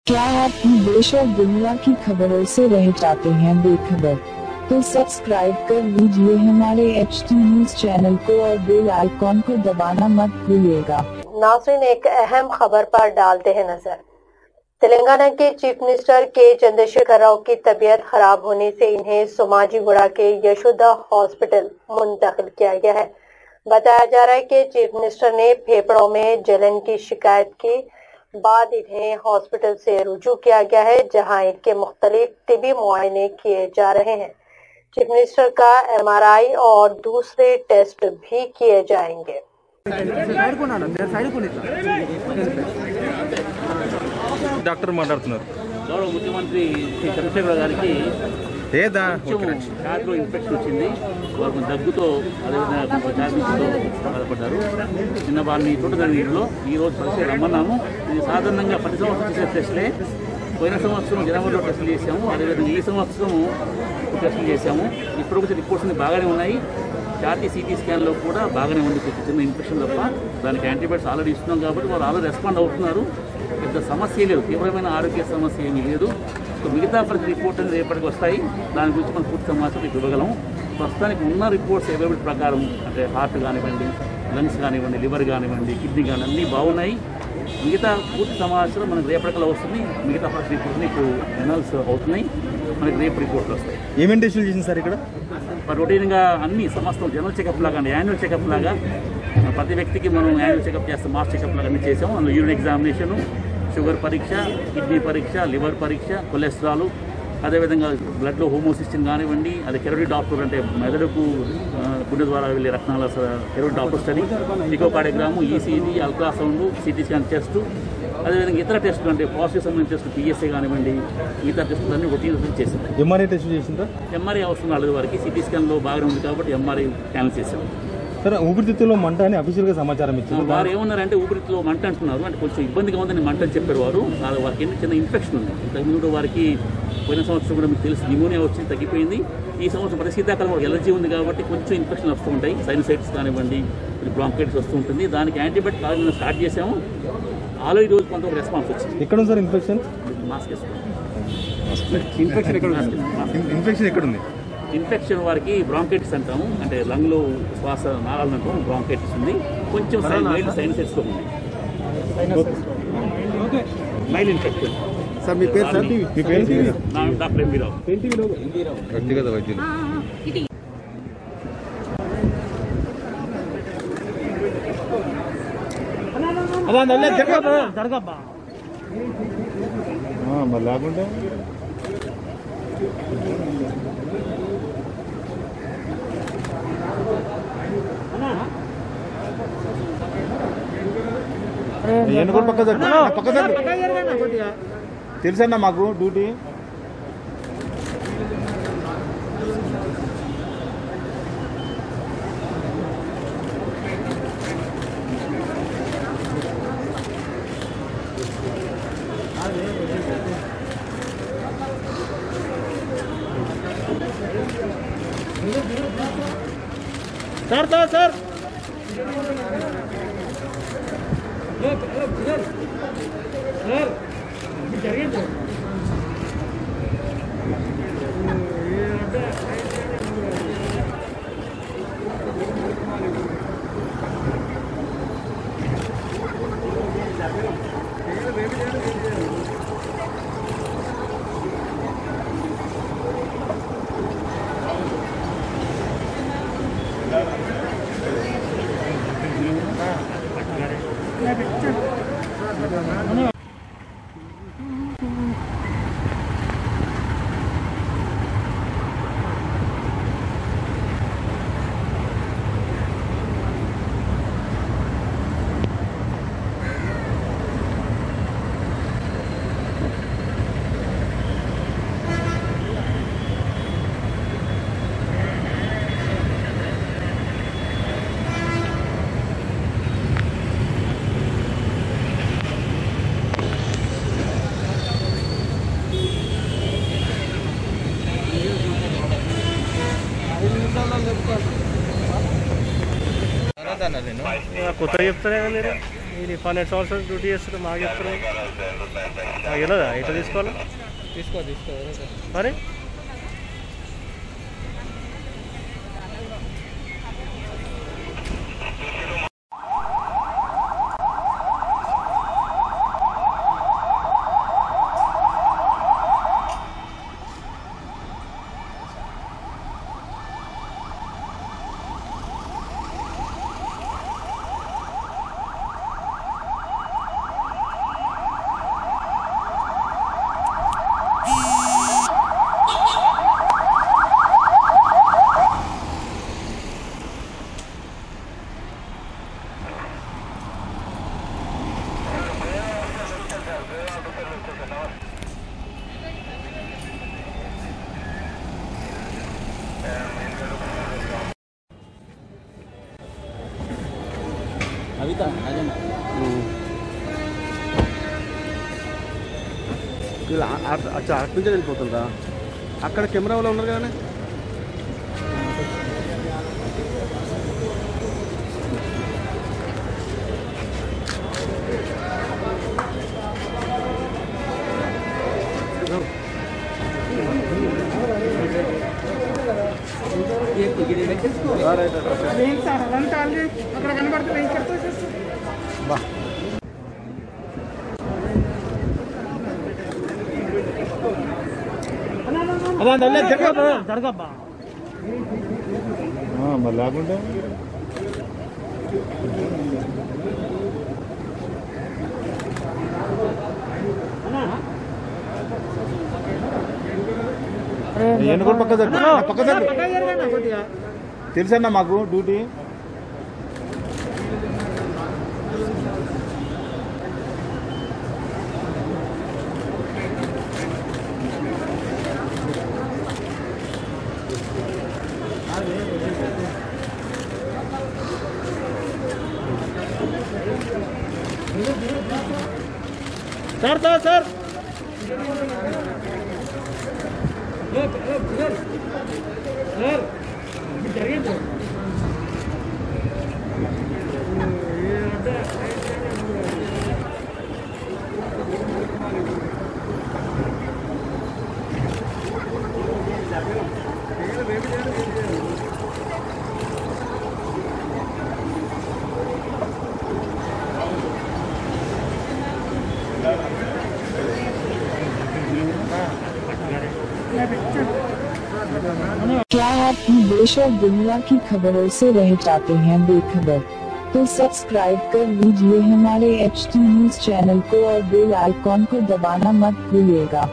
क्या आप भी देश और दुनिया की खबरों से रह जाते हैं बेखबर? तो सब्सक्राइब कर लीजिए हमारे HT न्यूज चैनल को और बेल आइकॉन को दबाना मत भूलिएगा। नाज़रीन, एक अहम खबर पर डालते हैं नजर। तेलंगाना के चीफ मिनिस्टर के चंद्रशेखर राव की तबीयत खराब होने से इन्हें सोमाजीगुड़ा के यशोदा हॉस्पिटल मुंतकिल किया गया है। बताया जा रहा है कि चीफ मिनिस्टर ने फेफड़ों में जलन की शिकायत की बाद इन्हें हॉस्पिटल से रुजू किया गया है, जहां इनके मुख्तलिफ तिबी मुआयने किए जा रहे हैं। चीफ मिनिस्टर का MRI और दूसरे टेस्ट भी किए जाएंगे। డాక్టర్ మాట్లాడుతున్నారు. గౌరవ ముఖ్యమంత్రి శ్రీ చంద్రశేఖర్ గారికి ఛాతిలో ఇన్ఫెక్షన్ వచ్చింది. వారు దగ్గుతో అదేవిధంగా ఛాతీతో బాధపడ్డారు. నిన్న వారిని చూడగలిగిలో ఈ రోజు పరిస్థితి రమ్మన్నాము. ఇది సాధారణంగా ప్రతి సంవత్సరం చేసే టెస్టులే. పోయిన సంవత్సరం జనవరిలో టెస్టులు చేసాము, అదేవిధంగా ఈ సంవత్సరం టెస్టులు చేసాము. ఇప్పుడు వచ్చే రిపోర్ట్స్ బాగానే ఉన్నాయి. ఛాతీ సిటీ స్కాన్లో కూడా బాగానే ఉంది, చిన్న ఇన్ఫెక్షన్ తప్ప. దానికి యాంటీబయాటిక్స్ ఆల్రెడీ ఇస్తున్నాం కాబట్టి వారు ఆల్రెడీ రెస్పాండ్ అవుతున్నారు. పెద్ద సమస్య లేదు, తీవ్రమైన ఆరోగ్య సమస్య ఏమీ లేదు. సో మిగతా ప్రతి రిపోర్ట్ అనేది రేపటికి వస్తాయి. దాని గురించి మనం పూర్తి సమాచారం ఇవ్వగలం. ప్రస్తుతానికి ఉన్న రిపోర్ట్స్ అవైలబిలిటీ ప్రకారం అంటే హార్ట్ కానివ్వండి, లంగ్స్ కానివ్వండి, లివర్ కానివ్వండి, కిడ్నీ కానివ్వండి అన్నీ బాగున్నాయి. మిగతా పూర్తి సమాచారం మనకు రేపటికల్లా వస్తుంది. మిగతా ప్రతి రిపోర్ట్ని ఇప్పుడు ఎనాలిసిస్ అవుతున్నాయి. మనకి రేపు రిపోర్ట్లు వస్తాయి. ఏమేమి టెస్టులు చేసింది సార్ ఇక్కడ? రొటీన్గా అన్ని సమస్తం జనరల్ చెకప్ లాగా అంటే యాన్యువల్ చెకప్ లాగా ప్రతి వ్యక్తికి మనం యాన్యువల్ చెకప్ చేస్తాం. మాస్ చెకప్ లాగా అన్ని చేసాము. అందులో యూరిన్ ఎగ్జామినేషను, షుగర్ పరీక్ష, కిడ్నీ పరీక్ష, లివర్ పరీక్ష, కొలెస్ట్రాల్, అదేవిధంగా బ్లడ్లో హోమోసిస్టిన్ కానివ్వండి, అది కెరోటిడ్ డాప్లర్ అంటే మెదడుకు గుండె ద్వారా వెళ్ళే రక్తాల carotid Doppler study, echocardiogram, ECG, ultrasound, CT scan test, అదేవిధంగా ఇతర టెస్టులు అంటే పాజిటివ్ సంబంధించిన టెస్ట్ PSA కానివ్వండి, మిగతా టెస్టులు అన్నీ రొటీన్ చేసాం. MRI టెస్ట్ చేసిందా? MRI అవసరం రాలేదు వారికి. సిటీ స్కాన్లో బాగానే ఉంది కాబట్టి MRI క్యాన్సిల్ చేసాం. సరే, ఊపిరితిత్తులో మంట అని అఫీషియల్గా సమాచారం ఇచ్చారు. వారు ఏమన్నారంటే ఊపిరితిత్తులో మంట అంటున్నారు. అంటే కొంచెం ఇబ్బందిగా ఉందని మంట అని చెప్పారు వారు. వారికి ఎన్ని చిన్న ఇన్ఫెక్షన్ ఉంది. ఇంతకుముందు వారికి పోయిన సంవత్సరం కూడా మీకు తెలిసి న్యూమోనియా వచ్చింది, తగ్గిపోయింది. ఈ సంవత్సరం ప్రతి శీతాకాలం కూడా ఎలర్జీ ఉంది కాబట్టి కొంచెం ఇన్ఫెక్షన్ వస్తూ ఉంటాయి. సైనసైటిస్ కానివ్వండి, బ్రాంకైటిస్ వస్తూ ఉంటుంది. దానికి యాంటీబయాటిక్ ఆల్రెడీ స్టార్ట్ చేసాము. ఆల్రెడీ రోజు కొంత రెస్పాన్స్ వచ్చింది. ఎక్కడ ఉంది సార్ ఇన్ఫెక్షన్? మాస్క్ వేసుకోండి. ఇన్ఫెక్షన్ ఎక్కడ ఉంది? ఇన్ఫెక్షన్ వారికి బ్రాంకైటిస్ అంటాము, అంటే లంగ్లో శ్వాస నాళాలు అంటాము. బ్రాంకైటిస్ ఉంది, కొంచెం మైల్డ్ సైనసైటిస్తో ఉంది. Mild infection. సార్ మీ పేరు? సార్ మీ పేరు? డాక్టర్ MB రావు, వ్యక్తిగత వైద్యులు. మరి లేకుంటే ఎన్నుకోటి పక్క తెలుసన్నా మాకు డ్యూటీ. సార్ సార్ సార్ జరిగింది. కొత్త చెప్తారే మీరు ఇది 12 సంవత్సరాలు డ్యూటీ చేస్తారు మాకు చెప్తారు నాకు తెలియదా ఎట్లా తీసుకోవాలి తీసుకో మరి అవిత రాజన్న వీళ్ళు అటు నుంచి వెళ్ళిపోతుందా అక్కడ కెమెరా వాళ్ళు ఉన్నారు కదా అక్కడ కనబడుతుంది బా జరగబ్బా మరి లేకుంటే ఎన్ని కూడా పక్క తెలుసన్నా మాకు డ్యూటీ సార్ జరిగింది क्या आप भी देश और दुनिया की खबरों से रह जाते हैं बेखबर? तो सब्सक्राइब कर लीजिए हमारे HT न्यूज चैनल को और बेल आइकॉन को दबाना मत भूलिएगा।